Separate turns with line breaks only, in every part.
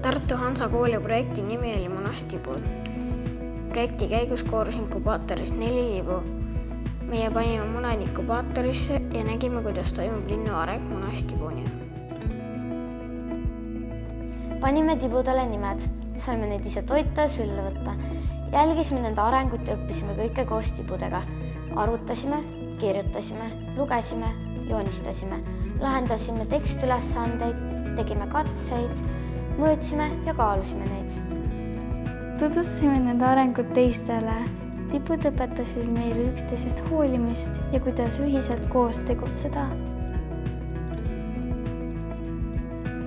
Tartu Hansa kooli projekti nimi oli Munastipud. Projekti käigus koorus inkubaatorist 4 libu. Meie panime munad inkubaatorisse ja nägime, kuidas toimub linnu areng munastibuni.
Panime tibudele nimed, saime neid ise toita ja sülle võtta. Jälgisime nende arengut ja õppisime kõike koos tibudega. Arvutasime, kirjutasime, lugesime, joonistasime, lahendasime tekstülesandeid, tegime katseid, mõõtsime ja kaalusime neid.
Tutvustasime nende arengut teistele. Tibud õpetasid meile üksteisest hoolimist ja kuidas ühiselt koos tegutseda.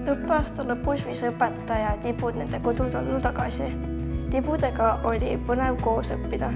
Õppeaasta lõpus viis õpetaja tibud nende kodutallu tagasi. Tibudega oli põnev koos õppida.